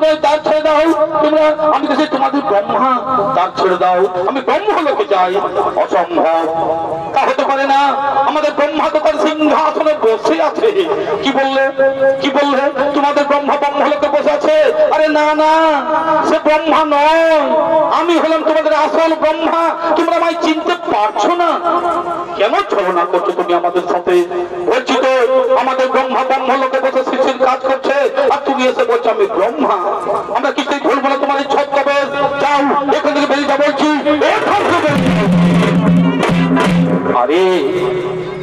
তুমি তার ছেড়ে দাও, তোমরা আমি কাছে তোমাদের ব্রহ্মা, তার ছেড়ে দাও, আমি ব্রহ্মলোকে যাই। অসম্ভব, তা হতে পারে না। আমাদের ব্রহ্মা তো তার সিংহাসনে বসে আছে। কি বললে, কি বললে? তোমাদের ব্রহ্মা ব্রহ্মলোকে বসে আছে? আরে না না, সে ব্রহ্মা নয়, আমি হলাম তোমাদের আসল ব্রহ্মা। তোমরা আমায় চিনতে পারছো না? কেন ছলনা করছো তুমি আমাদের সাথে? বলছি তো আমাদের ব্রহ্মা ব্রহ্মলোকে বসে শিশির কাজ করছে, আর তুমি এসে বলছো আমি ব্রহ্মা। আমরা কিছুই ভুলবো না তোমার এই ছদ্মবেশ। যাও এখান থেকে বেরিয়ে যা বলছি, এখান থেকে বেরিয়ে যাও। আরে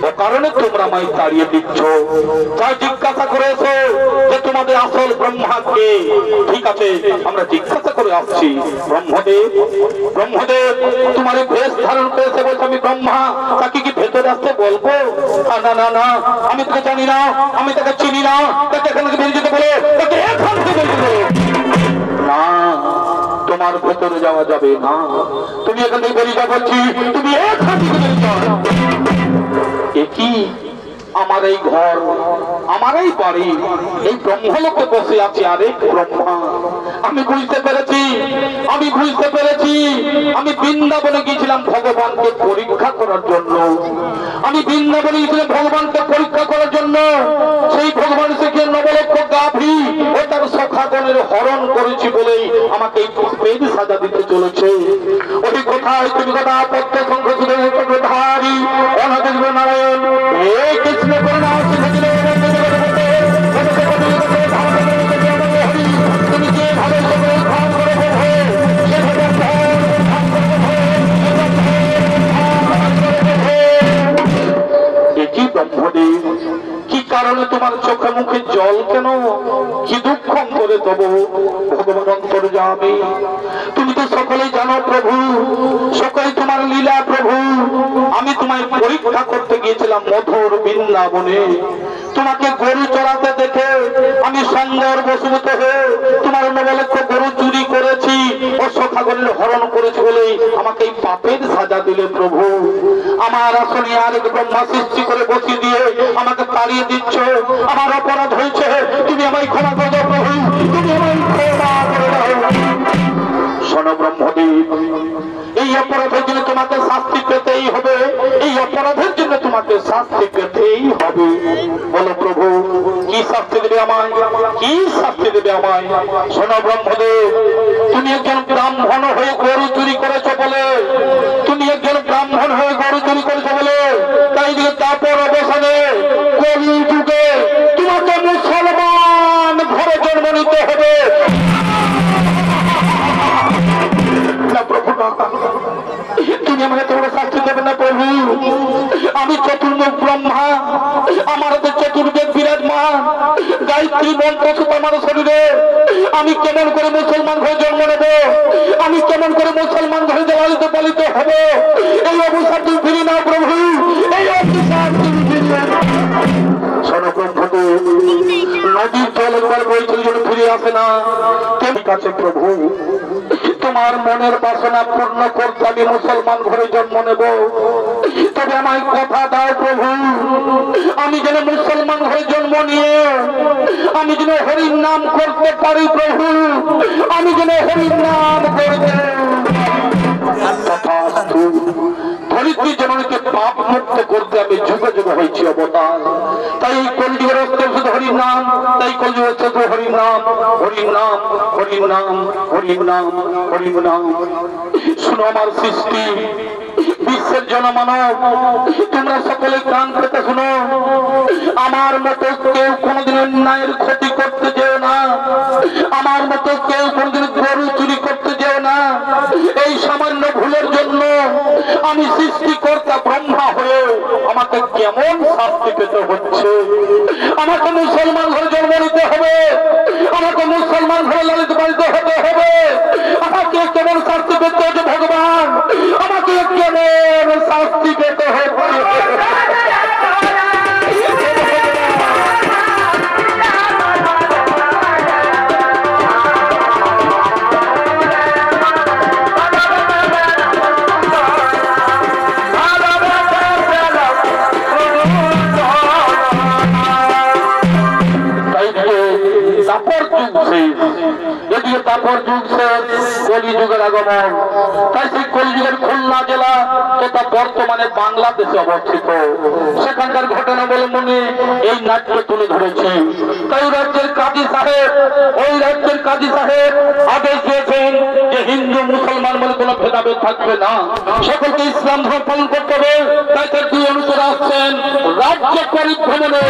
ও কারণে তোমরা আমায় তাড়িয়ে দিচ্ছ? যা জিজ্ঞাসা করেছো যে তোমাদের আসল ব্রহ্মাকে। ঠিক আছে, আমরা জিজ্ঞাসা করে আসছি। ব্রহ্মদেব, ব্রহ্মদেব তোমার এই বেশ ধারণ করেছে বলছে আমি ব্রহ্মা, তাকে কি ভেতরে আসতে বলবো? না না না, আমি তাকে জানি না, আমি তাকে চিনি না, তাকে এখান থেকে বেরিয়ে যেতে বলো, তাকে এখান থেকে বেরিয়ে যেতে বলো। না, তোমার ভেতরে যাওয়া যাবে না, তুমি এখান থেকে বেরিয়ে যাও বলছি, তুমি এখান থেকে বেরিয়ে যাও। কি আমার এই ঘর, আমার এই বাড়ি, এই ব্রহ্মলোকে বসে আছে আরেক ব্রহ্মা। আমি বুঝতে পেরেছি, আমি বুঝতে পেরেছি। আমি বৃন্দাবনে গিয়েছিলাম ভগবানকে পরীক্ষা করার জন্য। আমি বৃন্দাবনে গিয়েছিলাম ভগবানকে পরীক্ষা করার জন্য। সেই ভগবান থেকে নবলক্ষ গাভী ও তার সখাগণের হরণ করেছি বলেই আমাকে এই পুষ্পের সাজা দিতে চলেছে। ওই কোথায় তুমি কথা পদ্ম শঙ্খ ধারী অনাদেব নারায়ণ হে কৃষ্ণ করুণা শিখেছিল। তুমি যেভাবে ধান করে কি ব্রহ্মদেব, কি কারণে তোমার চোখে মুখে জল কেন? কি দুঃখ করে তবু ভগবান অন্তর্যামী, তুমি তো সকলেই জানো প্রভু, সকলে তোমার লীলা প্রভু। আমি তোমায় পরীক্ষা করতে গিয়েছিলাম মধুর বৃন্দাবনে। তোমাকে গরু চড়াতে দেখে আমি সুন্দর বশীভূত হয়ে তোমার নবলক্ষ গরু চুরি করেছি ও সখাগণের হরণ করেছি বলেই আমাকে এই পাপের সাজা দিলে প্রভু। আমার আসনে আরেক ব্রহ্মা সৃষ্টি করে বসিয়ে দিয়ে আমাকে তাড়িয়ে দিচ্ছ। আমার অপরাধ হয়েছে, তুমি আমায় ক্ষমা করে দাও প্রভু, তুমি আমায় ক্ষমা করে দাও। শোনো ব্রহ্মদেব, এই অপরাধের জন্য তোমাকে শাস্তি পেতেই হবে, এই অপরাধের জন্য তোমাকে শাস্তি পেতেই হবে। বলো প্রভু, কি শাস্তি দেবে আমায়, কি শাস্তি দেবে আমায়? শোনো ব্রহ্মদেব, তুমি একজন ব্রাহ্মণ হয়ে গরু চুরি করেছো বলে, তুমি একজন ব্রাহ্মণ হয়ে গরু চুরি করেছো বলে, তাই দিকে তারপর অবসানে কলি যুগে তোমাকে মুসলমান ঘরে জন্ম নিতে হবে। তুমি আমাকে তোমরা শাস্তি দেবে না প্রভু। আমি চতুর্মুখ ব্রহ্মা, আমার হাতে চতুর্বেদ বিরাজমান, গায়ত্রী মন্ত্র শুধু আমার শরীরে। আমি কেমন করে মুসলমান ঘরে জন্ম নেব? আমি কেমন করে মুসলমান ঘরে লালিত পালিত হব? এই অবস্থা তুমি ফিরি না প্রভু, এই অবস্থা তুমি ফিরিয়ে নাও। শোনো ব্রহ্মদেব, নদীর জল একবার বইছিল যেন ফিরে আসে না। ঠিক আছে প্রভু, তোমার মনের বাসনা পূর্ণ করতে আমি মুসলমান ঘরে জন্ম নেব। তবে আমায় কথা দাও প্রভু, আমি যেন মুসলমান ঘরে জন্ম নিয়ে আমি যেন হরির নাম করতে পারি প্রভু, আমি যেন হরির নাম করতে। ধরিত্রী জননীকে পাপ মুক্ত করতে আমি যুগে যুগে হয়েছি অবতার। তাই কলিযুগের অস্ত্র শুধু হরির নাম, তাই কলিযুগের অস্ত্র শুধু হরির নাম, হরির নাম, হরির নাম, হরির নাম, হরির নাম। শুনো আমার সৃষ্টি, বিশ্বের জনমানব, তোমরা সকলে কান পেতে শুনো। আমার মতো কেউ কোনোদিন অন্যায়ের ক্ষতি করতে যেও না, আমার মতো কেউ কোনোদিন গরু চুরি করতে যেও না। এই সামান্য ভুলের জন্য আমি সৃষ্টিকর্তা ব্রহ্মা হয়ে আমাকে কেমন শাস্তি পেতে হচ্ছে। আমাকে মুসলমান ঘরে জন্ম নিতে হবে, আমাকে মুসলমান ঘরে লালিত পালিত হতে হবে। আমাকে কেমন শাস্তি পেতে হচ্ছে ভগবান, আমাকে কেমন শাস্তি পেতে হবে। কলিযুগের আগমন। তাই সেই কলিযুগের খুলনা জেলা তথা বর্তমানে বাংলাদেশে অবস্থিত, সেখানকার ঘটনা অবলম্বনে এই নাট্য তুলে ধরেছি। তাই রাজ্যের কাজী সাহেব, ওই রাজ্যের কাজী সাহেব আদেশ দিয়েছেন যে হিন্দু মুসলমান বলে কোনো ভেদাভেদ থাকবে না, সকলকে ইসলাম ধর্ম পালন করতে হবে। তাই তার দুই অনুচর আসছেন রাজ্য পরিভ্রমণে।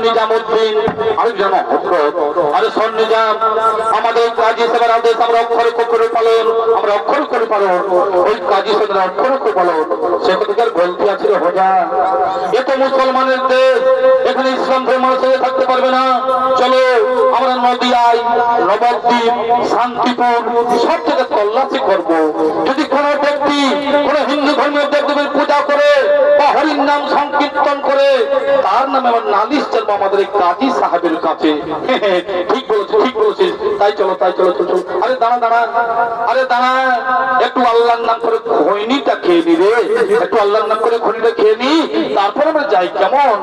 নিজামুদ্দিন, আরেকজন হযরত আরে সন নিজাম। আমাদের কাজী সাহেবের আদেশ আমরা অক্ষর করে পালন, আমরা অক্ষর করে পালন, ওই কাজী সাহেবের অক্ষর করে পালন। সে কথাকার বলতে আছে রে হোজা, এ তো মুসলমানের দেশ, এখানে ইসলাম ধর্ম মানুষ থাকতে পারবে না। চলো আমরা নদিয়ায়, নবদ্বীপ, শান্তিপুর সব থেকে তল্লাশি করবো। যদি কোন ব্যক্তি কোন হিন্দু ধর্মের দেবদেবীর পূজা করে বা হরির নাম সংকীর্তন করে, তার নামে আমার নালিশ চলবো আমাদের এই কাজী সাহেবের কাছে। ঠিক বলেছিস, ঠিক বলেছিস। তাই চলো, তাই চলো, চলো। আরে দাঁড়া দাঁড়া, আরে দাঁড়া, একটু আল্লাহর নাম করে খৈনিটা খেয়ে নি রে, একটু আল্লাহর নাম করে খৈনিটা খেয়ে নি, তারপরে আমরা যাই কেমন?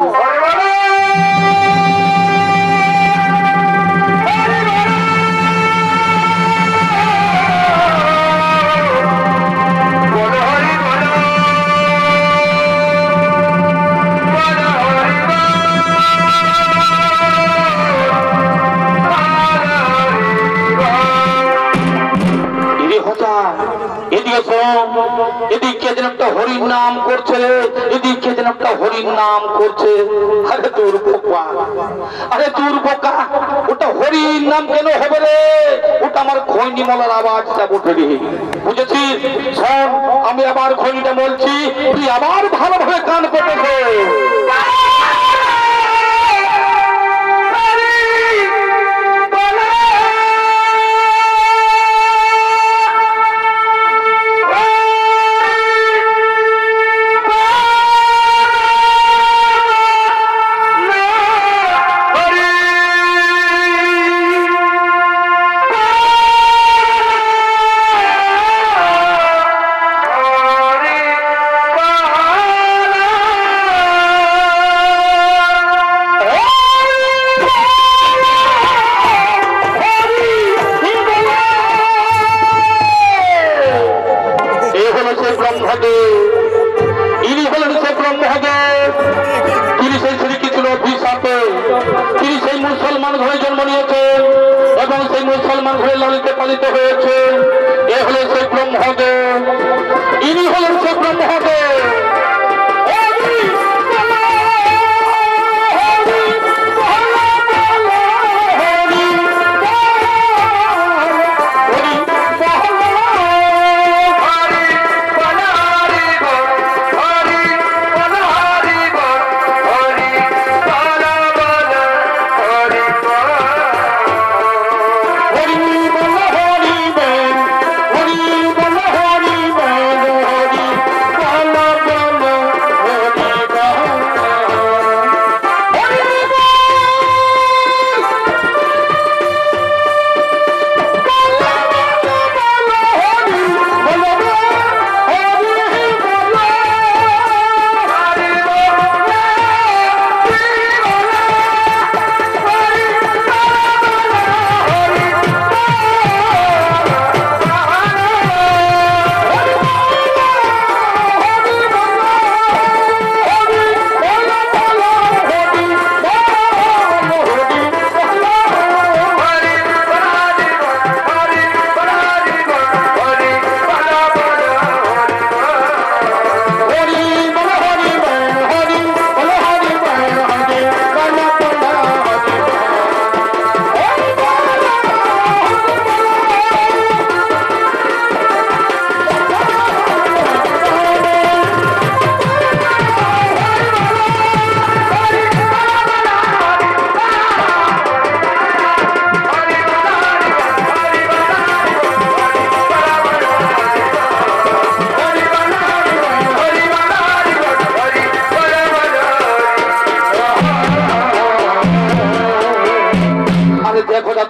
এদিকে যেন একটা হরির নাম করছে, এদিকে যেন একটা হরির নাম করছে। আরে তোর বোকা, আরে তোর বোকা, ওটা হরির নাম কেন হবে রে? ওটা আমার খৈনি মলার আওয়াজটা উঠে রে, বুঝেছিস? শোন, আমি আবার খৈনিটা বলছি, তুই আবার ভালোভাবে কান পেতেছে। পালিত হয়েছে। এ হলো সেই ব্রহ্মদেব, ইনি হলেন সেই ব্রহ্মদেব।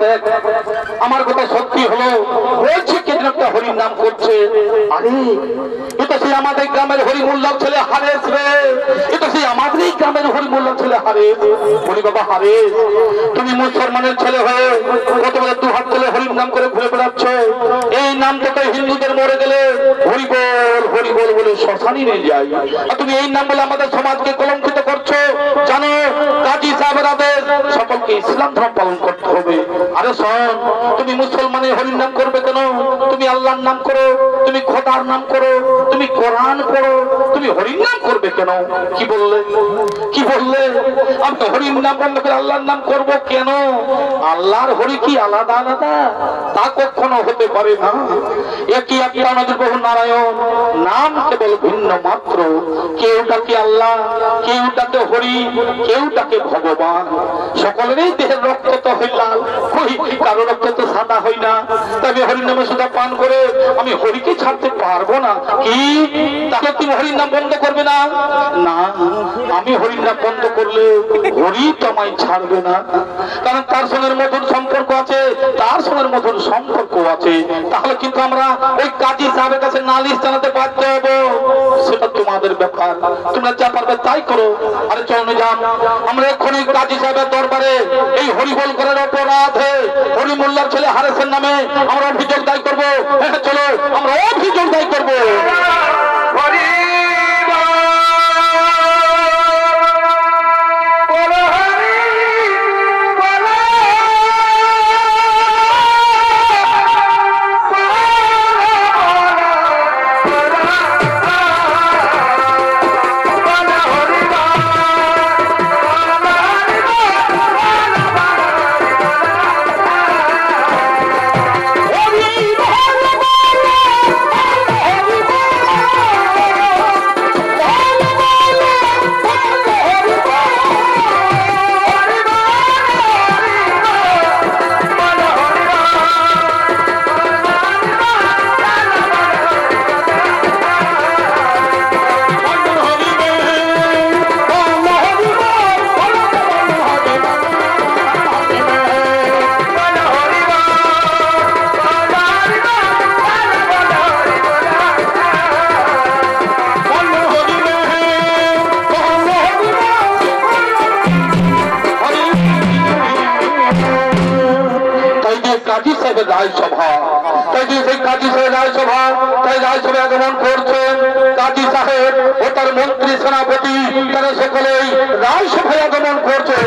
দেখ আমার কথা সত্যি হলো বলছে কেন একটা হরির নাম করছে। আরে এটা সেই আমাদের গ্রামের হরি মোল্লার ছেলে হারেস রে, এটা সেই আমাদেরই গ্রামের হরি মোল্লার ছেলে হারেস। বলি বাবা হারেস, তুমি মুসলমানের ছেলে হয়ে কত বলে দু হাত তুলে হরির নাম করে ঘুরে বেড়াচ্ছ। এই নাম থেকে হিন্দুদের মরে গেলে হরি বল বলে শ্মশানি নিয়ে যায়, আর তুমি এই নাম বলে আমাদের সমাজকে কলঙ্কিত করছো। জানো কাজী সাহেবের আদেশ সকলকে ইসলাম ধর্ম পালন করতে হবে। আরে শোন, তুমি মুসলমানের হরির নাম করবে কেন? তুমি আল্লাহর নাম করো, তুমি খোদার নাম করো, তুমি কোরআন পড়ো, তুমি হরির নাম করবে কেন? কি বললে কি বললে? আমি হরির নাম বন্ধ করে আল্লাহর নাম করব কেন? আল্লাহর হরি কি আলাদা আলাদা? তা কখনো হতে পারে না। একই একটা নদীর বহু নারায়ণ, নাম কেবল ভিন্ন মাত্র। কেউ ডাকে আল্লাহ, কেউ ডাকে হরি, কেউ ডাকে ভগবান। সকলেরই দেহের রক্ত তো হয় লাল, কারো রক্ত তো সাদা হয় না। তবে হরির নামে সুদা পান করে আমি হরিকে ছাড়তে পারবো না। কি তাহলে তুমি হরির নাম বন্ধ করবে না? না, আমি হরির নাম বন্ধ করলে হরি তো আমায় ছাড়বে না, কারণ তার সঙ্গে মধুর সম্পর্ক আছে, তার সঙ্গে মধুর সম্পর্ক আছে। তাহলে কিন্তু আমরা ওই কাজী সাহেবের কাছে নালিশ জানাতে বাধ্য হবো। সেটা তোমাদের ব্যাপার, তোমরা যা পারবে তাই করো। আরে চলো যান, আমরা এক্ষুনি কাজী সাহেবের দরবারে এই হরিবল করার অপরাধে হরি মোল্লার ছেলে হারেসের নামে আমরা অভিযোগ দায় করবো। হ্যাঁ চলো, আমরা অভিযোগ দায় করবো। রায়সভা, তাই সেই কাজী সাহেব রায়সভা, তাই রায়সভা আগমন করছেন কাজী সাহেব ও তার মন্ত্রী সেনাপতি, তারা সকলেই রায়সভায় আগমন করছে।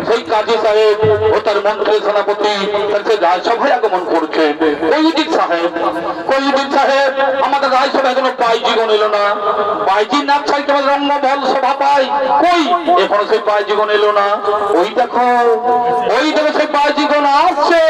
সেই কাজী সাহেব ও তার মন্ত্রী সেনাপতি রাজসভায় আগমন করছে। কয়ুদ্দিন সাহেব আমাদের রাজসভায় এখনো বাইজিগণ এলো না। বাইজি নাম ছাই কেবল রঙ্গবল সভা পাই, কই এখনো সেই বাইজিগণ এলো না। ওই দেখো সেই বাইজিগণ আসছে।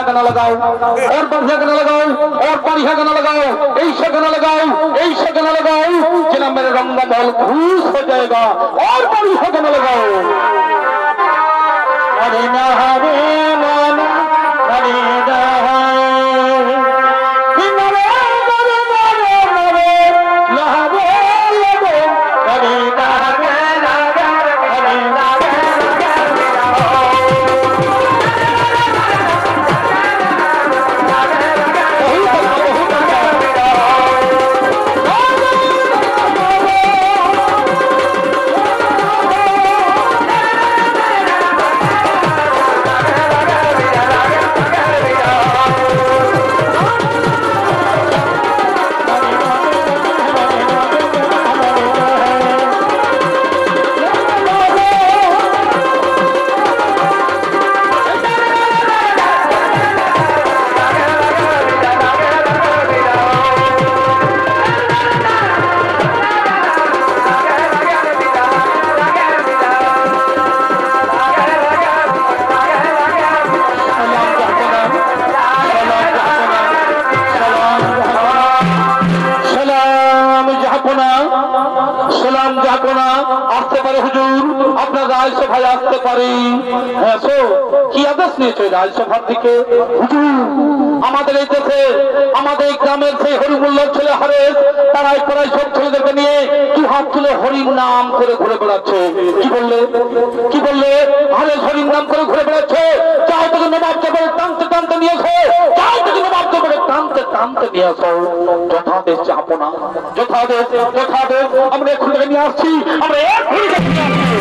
गाना लगाओ और बढ़िया गाना लगाओ और बढ़िया गाना लगाओ, ऐसा गाना लगाओ, ऐसा गाना लगाओ जना मेरे रंगा दल खुश हो जाएगा। और बढ़िया गाना लगाओ। हरे ना हरे नाना हरे ना রাজসভায় আসতে পারি। হ্যাঁ কি আদেশ নিয়েছে রাজসভার দিকে? আমাদের এই দেশে আমাদের গ্রামের সেই হরিমুল্লার ছেলে হারেস তারাই প্রায় সব ছেলেদেরকে নিয়ে দু হাত তুলে হরির নাম করে ঘুরে বেড়াচ্ছে। কি বললে কি বললে? হারেস হরির নাম করে ঘুরে বেড়াচ্ছে। যাও তোকে নবাব জবরে টানতে টানতে নিয়ে আসো, যাও তোকে নবাব জবরে টানতে টানতে নিয়ে আসো। যথাদেশ যাবো না, যথাদেশ যথাদেশ আমরা এখন থেকে নিয়ে আসছি, আমরা এক্ষুনি নিয়ে আসছি।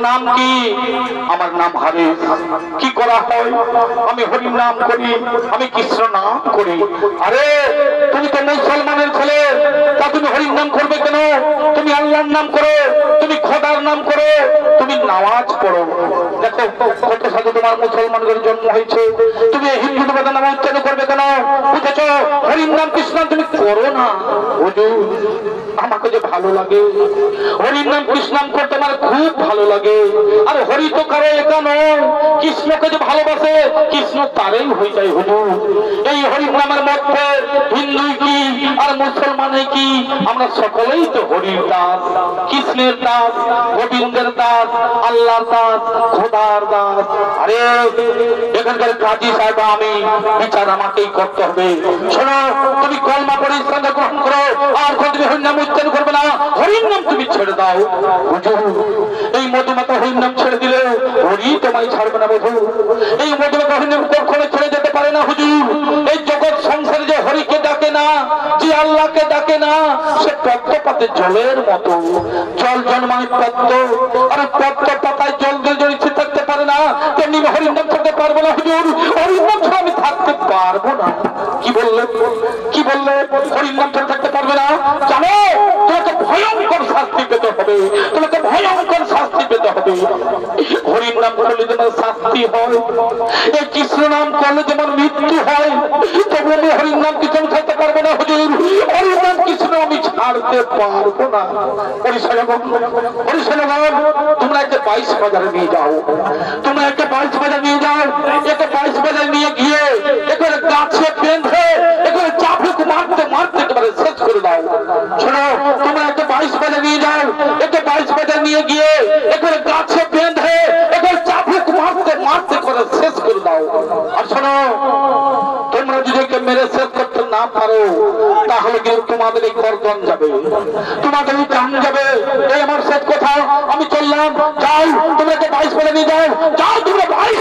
নাম কি? আমার নাম হারেস। কি করা হয়? আমি হরি নাম করি, আমি কৃষ্ণ নাম করি। আরে তুমি তো মুসলমানের ছেলে, তা তুমি হরির নাম করবে কেন? তুমি আল্লাহর নাম করো, তুমি খোদার নাম করো, তুমি নামাজ পড়ো। দেখো কত সাথে তোমার মুসলমানদের জন্ম হয়েছে, তুমি হিন্দু দেবতার নাম উচ্চারণ করবে কেন? বুঝেছ? হরির নাম কৃষ্ণ তুমি করো না। হুজুর আমাকে যে ভালো লাগে, হরির নাম কৃষ্ণ নাম করতে আমার খুব ভালো লাগে। আর হরি তো কারো একা নয়, কৃষ্ণকে যে ভালোবাসে কৃষ্ণ তারই হয়ে যায়। হুজুর এই হরির নামের মধ্যে হিন্দু কি আর মুসলমানে কি, আমরা সকলেই তো হরির দাস, কৃষ্ণের দাস, গোবিন্দের দাস, আল্লাহর দাস, খোদার দাস। আরে এখানকার কাজী সাহেব আমি, বিচার আমাকেই করতে হবে। শোনো, তুমি কলমা করে ইসলাম গ্রহণ করো, আর তুমি হরির নাম উচ্চারণ করবে না, হরির নাম তুমি ছেড়ে দাও। বুঝো এই মধুমাতা হরির নাম ছেড়ে দিলে হরি তোমায় ছাড়বে না। বুঝো এই মধুমাতা হরির নাম কখনো ছেড়ে যেতে পারে না। হুজুর এই জগৎ সংসারে যে হরিকে ডাকে না, যে আল্লাহকে ডাকে না, সে পদ্ম পাতে জলের মতো। জল জন্মায় পদ্ম, আর পদ্ম পাতায় জল জড়িয়ে থাকতে পারে না, তেমনি হরির নাম ছাড়তে পারবো না। হুজুর হরির নাম ছাড়া আমি থাকতে পারবো না। কি বললে? কি বললে? হরির নাম ছাড়া থাকতে পারবে না? জানো তোমাকে ভয়ঙ্কর শাস্তি পেতে হবে, তোমাকে ভয়ঙ্কর শাস্তি পেতে হবে। হরির নাম করলে যেমন শাস্তি হয়, এই কৃষ্ণ নাম করলে যেমন মৃত্যু হয়, তবু আমি হরির নাম কৃষ্ণ ছাড়তে পারবো না। হুজুর হরির নাম কৃষ্ণ আমি ছাড়তে পারবো না। তোমরা একে 22 বাজারে নিয়ে যাও, তোমরা একে 22 বাজারে নিয়ে যাও, একে 22 বাজারে নিয়ে গিয়ে এখানে গাছে বেঁধে এখানে চাবুক মারতে মারতে একেবারে শেষ করে দাও। শোনো, তোমরা একে 22 বাজারে নিয়ে যাও, একে 22 বাজারে নিয়ে গিয়ে এখানে গাছে বেঁধে এখানে চাবুক মারতে মারতে করে শেষ করে দাও। আর শোনো, তোমরা যদি একে মেরে শেষ করতে না পারো, তাহলে কিন্তু তোমাদের এই গর্দন যাবে, তোমাদের এই কান যাবে। এই আমার শেষ কথা, আমি চললাম। যাও, তোমরা একে 22 বাজারে নিয়ে যাও, যাও তোমরা 22।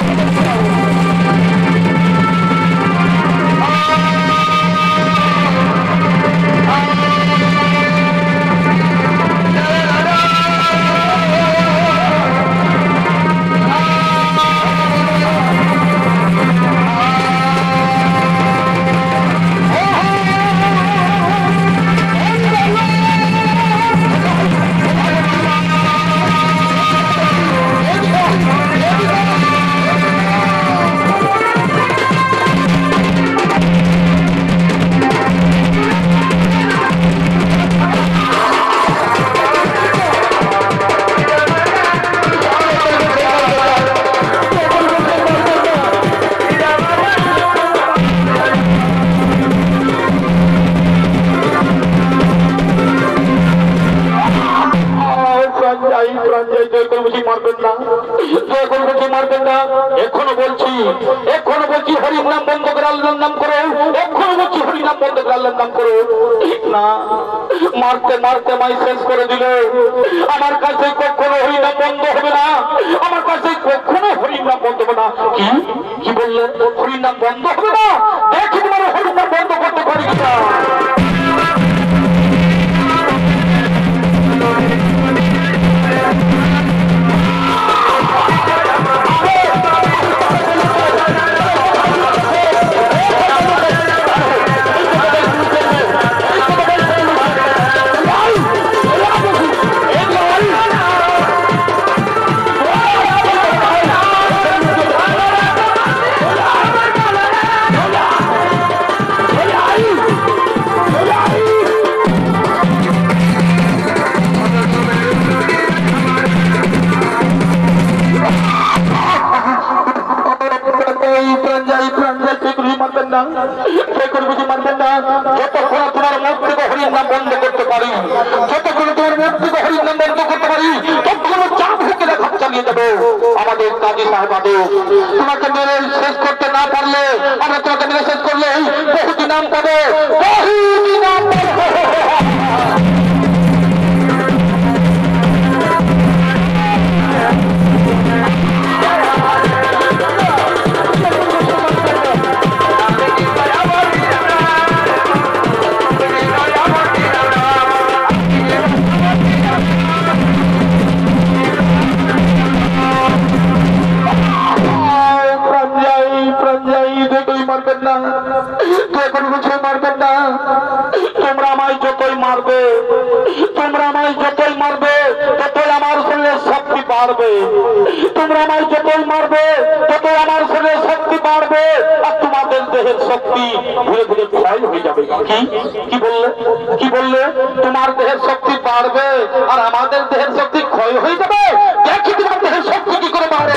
এখনো বলছি হরির নাম বন্ধ করে আল্লাহর নাম করো, এখনো বলছি হরির নাম বন্ধ করে আল্লাহর নাম করো। না, মারতে মারতে মাই শেষ করে দিল। আমার কাছে কখনো হরির নাম বন্ধ হবে না, আমার কাছে কখনো হরির নাম বন্ধ হবে না। কি কি বললেন? হরির নাম বন্ধ হবে না? দেখি তোমার হরির নাম বন্ধ করতে পারি কিনা। যতক্ষণ তোমার মুখ থেকে হরির নাম বন্ধ করতে পারি, যতক্ষণ তোমার মুখ থেকে হরির নাম বন্ধ করতে পারি, ততক্ষণ চাপ ঢুকে দেখা চালিয়ে যাবো। আমাদের কাজী সাহেবাদের তোমাকে মেরে শেষ করতে না পারলে, আমরা তোমাকে মেরে শেষ করলে বহুদিন নাম পাবো, বহুদিন নাম পাবো। মারবে, তোমরা আমায় যতই মারবে ততই আমার শরীরের শক্তি বাড়বে, আর তোমাদের দেহের শক্তি ধীরে ধীরে ক্ষয় হয়ে যাবে। কি বললে? কি বললে? তোমার দেহের শক্তি বাড়বে আর আমাদের দেহের শক্তি ক্ষয় হয়ে যাবে। দেখি তোমার দেহের শক্তি কি করে বাড়ে।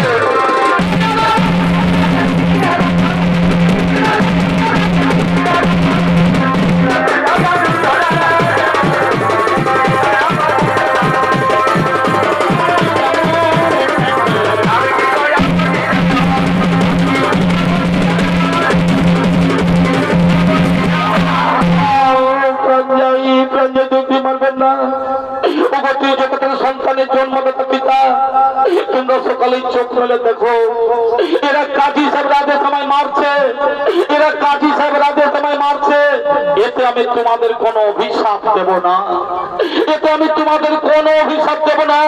সন্তানের জন্মদাতা পিতা, তোমরা সকালেই চোখ মেলে দেখো, এরা কাজী সাহেব রাতের সময় মারছে, এরা কাজী সাহেব রাতের সময় মারছে। এতে আমি তোমাদের কোনো অভিশাপ দেব না, এতে আমি তোমাদের কোনো অভিশাপ দেব না।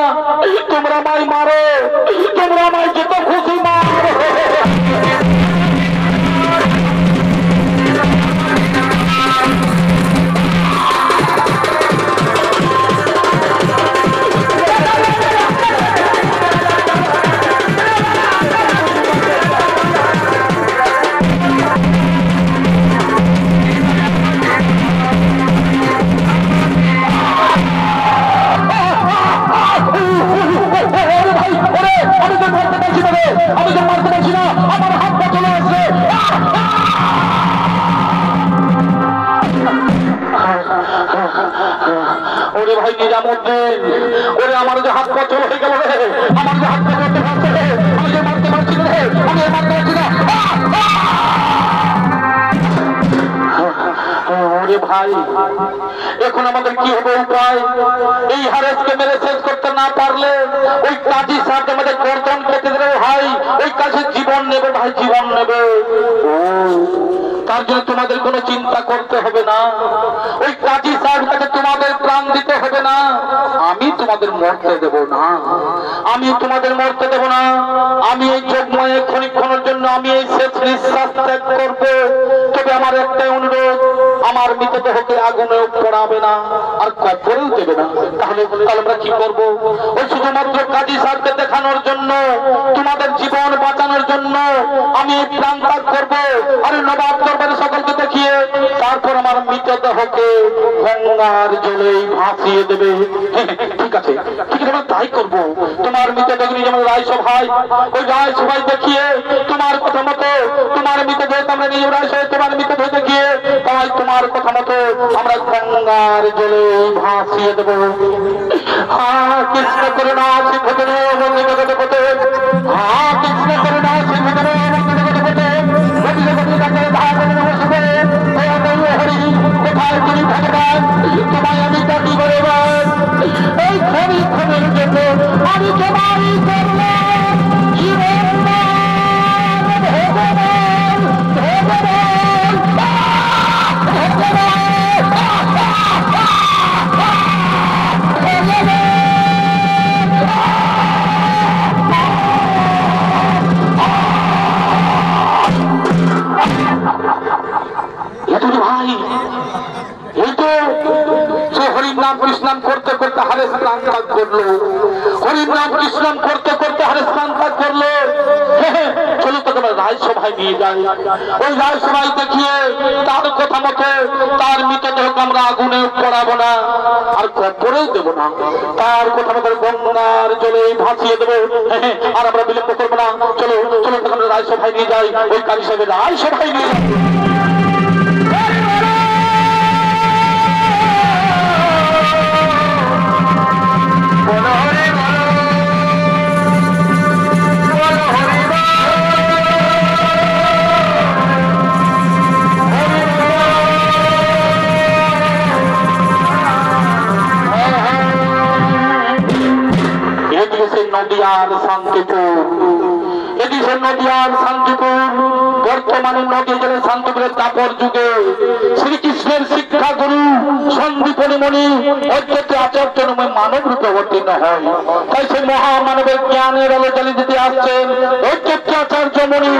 তোমরা আমায় মারো, তোমরা আমায় যত খুশি মারো। ওরে ভাই নিজামুদ্দিন, ওরে আমার যে হাত পা চল হয়ে গেল রে, আমার যে হাত পা চলতে পারছে রে, আমি যে মারতে পারছি না রে, আমি মারতে পারছি না। ওরে ভাই, এখন আমাদের কি হবে উপায়? এই হারেসকে মেরে শেষ করতে না পারলে ওই কাজী সাহেব আমাদের গর্দন কেটে দেবে ভাই, ওই কাজে জীবন নেবে ভাই, জীবন নেবে। তার জন্য তোমাদের কোনো চিন্তা করতে হবে না, ওই কাজী সাহেব কাছে তোমাদের প্রাণ দিতে হবে না, আমি তোমাদের মরতে দেব না, আমি তোমাদের মরতে দেব না। আমি এই যোগময়ে ক্ষণিক্ষণের জন্য আমি এই শেষ নিঃশ্বাস ত্যাগ করব। তবে আমার একটাই অনুরোধ, আমার মৃতদেহকে আগুনেও পড়াবে না আর কবরেও দেবে না। তাহলে আমরা কি করবো? ওই শুধুমাত্র কাজী সাহেবকে দেখানোর জন্য, তোমাদের জীবন বাঁচানোর জন্য আমি এই প্রাণ ত্যাগ করবো। আর নবাব দরবারে সকলকে দেখিয়ে তারপর আমার মৃতদেহকে গঙ্গার জলেই ভাসিয়ে দেবে। ঠিক আছে, ঠিক আছে, তাই করবো। তোমার মৃতদেহ নিয়ে যেমন রায়সভায়, ওই রায়সভায় দেখিয়ে তোমার কথা মতো তোমার মৃতদেহ আমরা নিয়ে রায়সভায় তোমার মৃতদেহ দেখিয়ে তাই তোমার কথা মতো আমরা গঙ্গার জলে ভাসিয়ে দেবো। হ্যাঁ কৃষ্ণ করুণা সিংহদনে বন্দে জগৎপতে, হ্যাঁ কৃষ্ণ করুণা সিংহদনে বন্দে জগৎপতে, গতি জগতি তাকে ধারণ নমস্তে। হরি কোথায় তুমি ভগবান, তোমায় আমি ডাকি ভগবান। এই ক্ষণের জন্য আমি তোমারই করলাম জীবন ভগবান, ভগবান। হরিনাম কৃষ্ণাম করতে করতে হারে স্নান কাজ করলো, হরিনাম কৃষ্ণাম করতে করতে হারে স্নান কাজ করলো। চলো তো তোমার রায়সভায় নিয়ে যাই, ওই রায়সভায় দেখিয়ে তার কথা মতো তার মৃতদেহকে আমরা আগুনে পড়াবো না আর কবরেও দেবো না, তার কথা মতো গঙ্গার জলে ভাসিয়ে দেবো। আর আমরা বিলম্ব করবো না, চলো চলো তখন রায়সভায় নিয়ে যাই, ওই কালী সাহেবের রায়সভায় নিয়ে যাই। নদিয়ার শান্তিপুর, এদিকে নদিয়ার শান্তিপুর, বর্তমানে নদী জেলে শান্তিপুরের দাপর যুগে শ্রীকৃষ্ণের শিক্ষা গুরু সন্দীপনী মণি অদ্বৈত আচার্য নামে মানব রূপে অবতীর্ণ হয়। তাই সেই মহামানবের জ্ঞানের আলো জ্বালিয়ে দিতে আসছেন অদ্বৈত আচার্য মণি।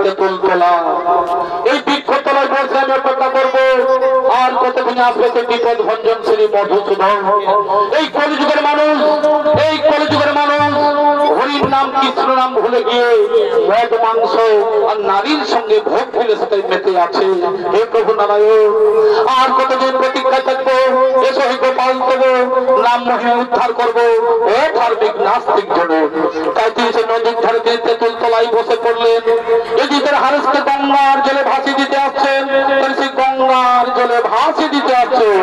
তেঁতুল তোলা, এই বৃক্ষতলায় বসে আমি অপেক্ষা করবো আর কতদিন আসবে সে বিপদ ভঞ্জন শ্রী মধুসূদন। এই কলিযুগের মানুষ, এই কলিযুগের মানুষ হরির নাম কৃষ্ণ নাম ভুলে গিয়ে মদ মাংস আর নারীর সঙ্গে ভোগ ফেলে সেটাই মেতে আছে। হে প্রভু নারায়ণ, আর কতদিন প্রতীক্ষা থাকবো? এসো হে গোপাল দেব, নাম মহিমা উদ্ধার করবো ও ধার্মিক নাস্তিক জনে। তাই তিনি সে নদীর ধারে দিয়ে তেঁতুল তলায় বসে পড়লেন। এদিকের হারেসকে গঙ্গার জলে ভাসিয়ে দিতে আসছেন, সেই গঙ্গার জলে ভাসিয়ে দিতে আসছেন।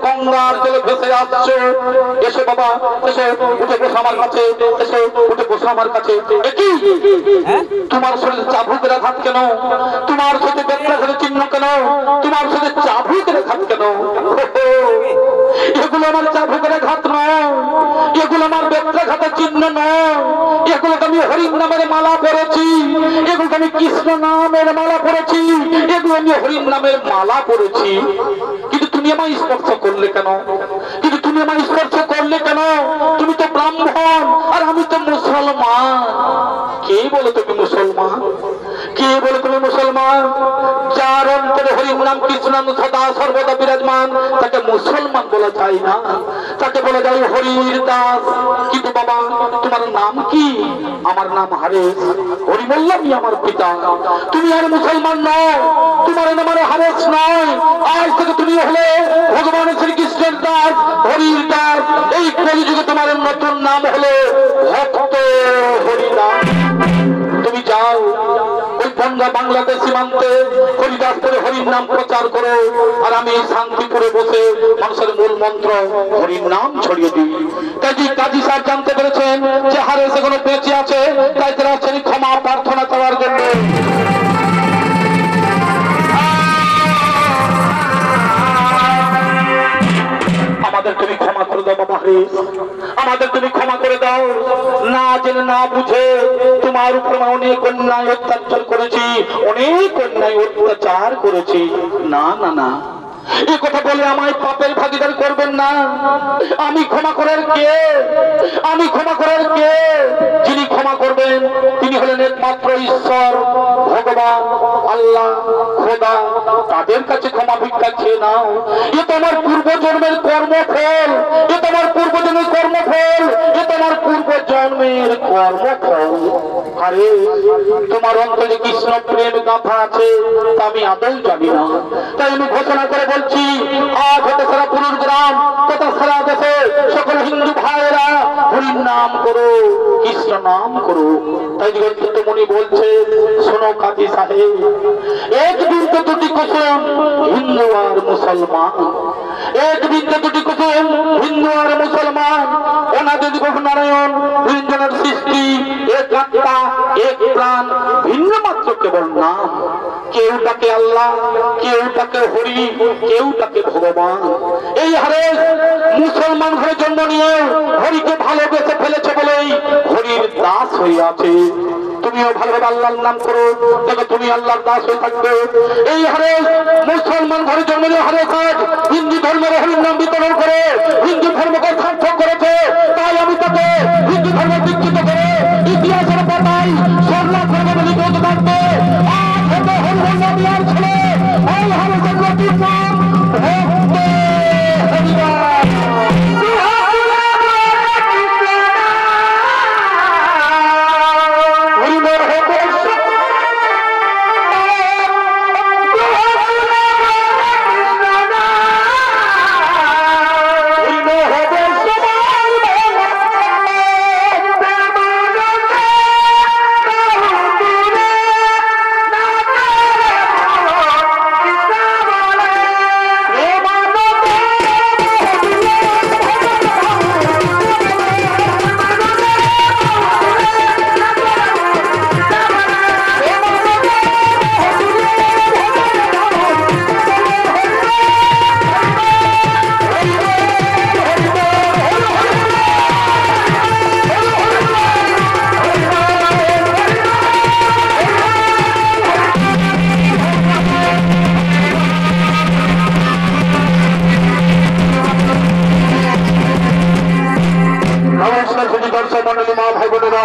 গঙ্গার জলে ভেসে আসছো, এসো বাবা এসো, উঠে বসো আমার কাছে, এসো উঠে বসো আমার কাছে। একই তোমার শরীরে চাবুকের আঘাত কেন? তোমার সাথে ব্যথাঘাতের চিহ্ন কেন? তোমার সাথে চাবুকের আঘাত কেন? এগুলো আমার চাবুকের আঘাত নয়, এগুলো আমার ব্যথাঘাতের চিহ্ন নয়, এগুলোকে আমি হরির নামের মালা পরেছি, এগুলোকে আমি কৃষ্ণ নামের মালা পরেছি, এগুলো আমি হরির নামের মালা পরেছি। কিন্তু তুমি আমায় স্পর্শ করলে কেন? কিন্তু তুমি আমায় স্পর্শ করলে কেন? তুমি তো ব্রাহ্মণ আর আমি তো মুসলমান। কে বলো তুমি মুসলমান? কে বলো তুমি মুসলমান? যার অন্তরে হরি নাম কৃষ্ণ নাম সদা সর্বদা বিরাজমান, তাকে মুসলমান বলা যায় না, তাকে বলা যায় হরির দাস। কিন্তু বাবা তোমার নাম কি? আমার নাম হারেস, হরি বললাম আমার পিতা। তুমি আর মুসলমান নও, তোমার নাম হারেস নয়, আজ থেকে তুমি হলে ভগবান শ্রীকৃষ্ণের দাস, হরির দাস। এই কলিযুগে তোমার নতুন নাম হলো ভক্ত হরিদাস। তুমি যাও ওই গঙ্গা বাংলাদেশ সীমান্তে হরিদাসপুরে হরির নাম প্রচার করো, আর আমি শান্তিপুরে বসে মানুষের মূল মন্ত্র হরির নাম ছড়িয়ে দিই। তাই যে কাজী সাহেব জানতে পেরেছেন যে হারেস এখনো বেঁচে আছে, তাই তারা শ্রেণী ক্ষমা প্রার্থনা করার জন্য আমাদের তুমি ক্ষমা করে দাও বাবা হারেস, আমাদের তুমি ক্ষমা করে দাও। না জেনে না বুঝে তোমার উপর অনেক অন্যায় অত্যাচার করেছি, অনেক অন্যায় অত্যাচার করেছি। না না না, এই কথা বলে আমায় পাপের ভাগীদার করবেন না। আমি ক্ষমা করার কে? আমি ক্ষমা করার কে? যিনি ক্ষমা করবেন তিনি হলেন একমাত্র ঈশ্বর, ভগবান, আল্লাহ, খোদা। তাদের কাছে ক্ষমা ভিক্ষা খেয়ে নাও। এ তোমার পূর্বজন্মের কর্মফল, এ তোমার পূর্বজন্মের কর্মফল, এ তোমার পূর্বজন্মের কর্মফল। আরে তোমার অন্তরে কৃষ্ণ প্রেম গাথা আছে তা আমি আদৌ জানি না। তাই আমি ঘোষণা করে বলছি, আজ হতে সারা পুরুষ গ্রাম তথা সারা দেশে সকল হিন্দু ভাইয়েরা হরির নাম করো, কৃষ্ণ নাম করো। তাই মনি বলছে, শোনো কাজী সাহেব, এক বিন্দু দুটি কুসুম হিন্দু আর মুসলমান, এক বিন্দু দুটি কুসুম হিন্দু আর মুসলমান। ওনাদের নারায়ণ তিনজনের সৃষ্টি, এক আত্মা, এক প্রাণ, ভিন্ন মাত্র কেবল নাম। কেউ তাকে আল্লাহ, কেউ তাকে হরি, কেউ তাকে ভগবান। এই হারেস মুসলমান ঘরে জন্ম নিয়ে হরিকে ভালোবেসে ফেলেছে বলেই হরির দাস হয়ে আছে। তুমিও ভালোভাবে আল্লাহর নাম করো, দেখো তুমি আল্লাহর দাস হয়ে থাকবে। এই হারেস মুসলমান ঘরে জন্ম নিয়ে হারেস আজ হিন্দু ধর্মের হরির নাম বিতরণ করে হিন্দু ধর্মকে সার্থক করেছে। তাই আমি তাকে হিন্দু ধর্মে দীক্ষিত করে ইতিহাসের পাতায় স্বর্ণাক্ষর করে লিখিত থাকবে। আজ হতে হরির নাম নেওয়ার ছেলে এই হারেসের নতুন নাম ভক্ত হরিদাস। হরি সুজি দর্শক মন্ডলী মা ভাই বোনেরা